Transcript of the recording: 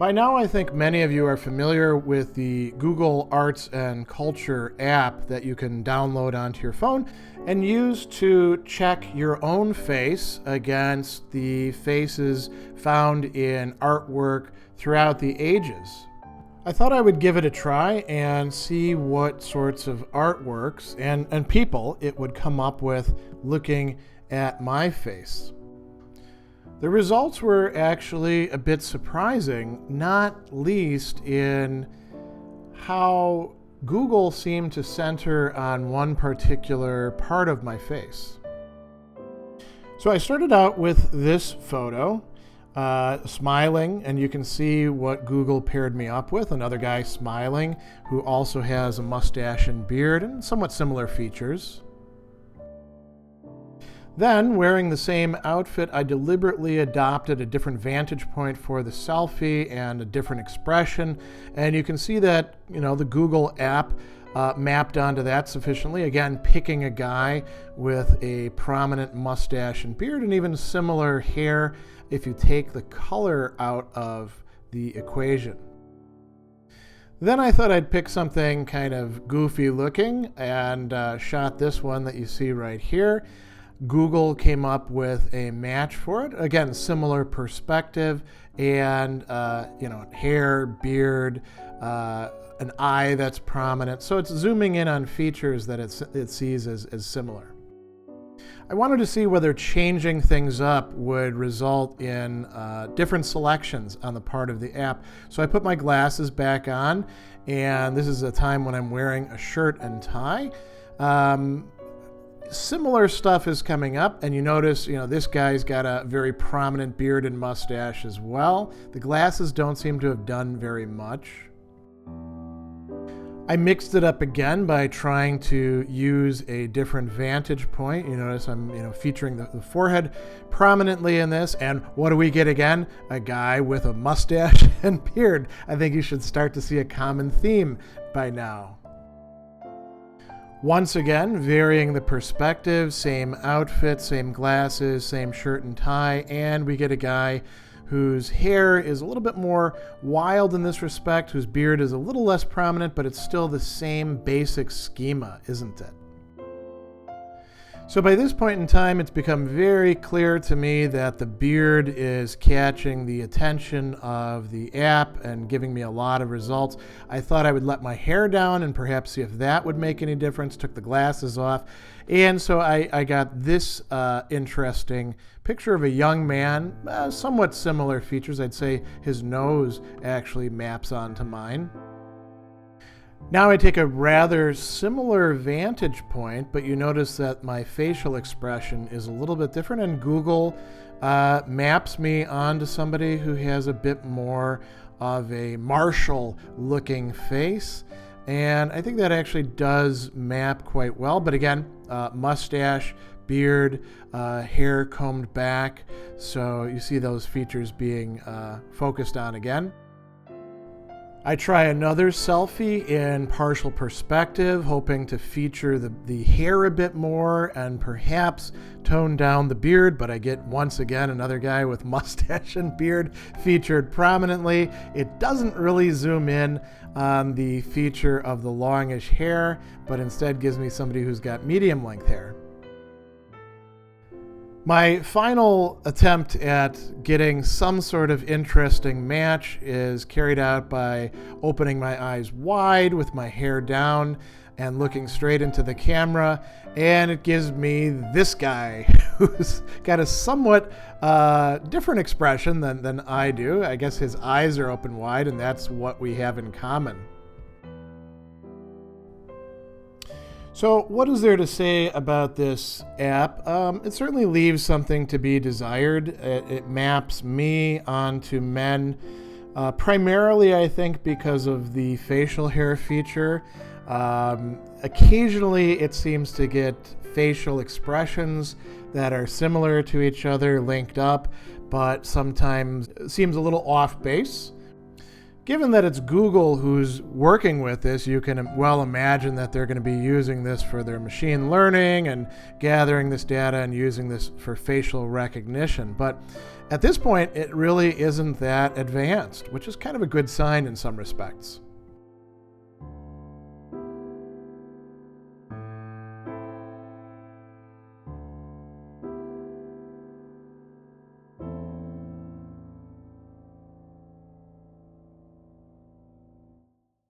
By now, I think many of you are familiar with the Google Arts and Culture app that you can download onto your phone and use to check your own face against the faces found in artwork throughout the ages. I thought I would give it a try and see what sorts of artworks and people it would come up with looking at my face. The results were actually a bit surprising, not least in how Google seemed to center on one particular part of my face. So I started out with this photo, smiling, and you can see what Google paired me up with, another guy smiling who also has a mustache and beard and somewhat similar features. Then, wearing the same outfit, I deliberately adopted a different vantage point for the selfie and a different expression. And you can see that, the Google app mapped onto that sufficiently. Again, picking a guy with a prominent mustache and beard and even similar hair if you take the color out of the equation. Then I thought I'd pick something kind of goofy looking and shot this one that you see right here. Google came up with a match for it. Again, similar perspective and, hair, beard, an eye that's prominent. So it's zooming in on features that it sees as similar. I wanted to see whether changing things up would result in different selections on the part of the app. So I put my glasses back on, and this is a time when I'm wearing a shirt and tie. Similar stuff is coming up, and you notice, this guy's got a very prominent beard and mustache as well. The glasses don't seem to have done very much. I mixed it up again by trying to use a different vantage point. You notice I'm, featuring the forehead prominently in this, and what do we get again? A guy with a mustache and beard. I think you should start to see a common theme by now. Once again, varying the perspective, same outfit, same glasses, same shirt and tie, and we get a guy whose hair is a little bit more wild in this respect, whose beard is a little less prominent, but it's still the same basic schema, isn't it? So by this point in time, it's become very clear to me that the beard is catching the attention of the app and giving me a lot of results. I thought I would let my hair down and perhaps see if that would make any difference, took the glasses off. And so I got this interesting picture of a young man, somewhat similar features. I'd say his nose actually maps onto mine. Now I take a rather similar vantage point, but you notice that my facial expression is a little bit different, and Google maps me onto somebody who has a bit more of a martial looking face. And I think that actually does map quite well. But again, mustache, beard, hair combed back. So you see those features being focused on again. I try another selfie in partial perspective, hoping to feature the hair a bit more and perhaps tone down the beard, but I get once again another guy with mustache and beard featured prominently. It doesn't really zoom in on the feature of the longish hair, but instead gives me somebody who's got medium length hair. My final attempt at getting some sort of interesting match is carried out by opening my eyes wide with my hair down and looking straight into the camera, and it gives me this guy who's got a somewhat different expression than I do. I guess his eyes are open wide, and that's what we have in common. So what is there to say about this app? It certainly leaves something to be desired. It maps me onto men, primarily I think because of the facial hair feature. Occasionally it seems to get facial expressions that are similar to each other, linked up, but sometimes it seems a little off base. Given that it's Google who's working with this, you can well imagine that they're going to be using this for their machine learning and gathering this data and using this for facial recognition. But at this point, it really isn't that advanced, which is kind of a good sign in some respects.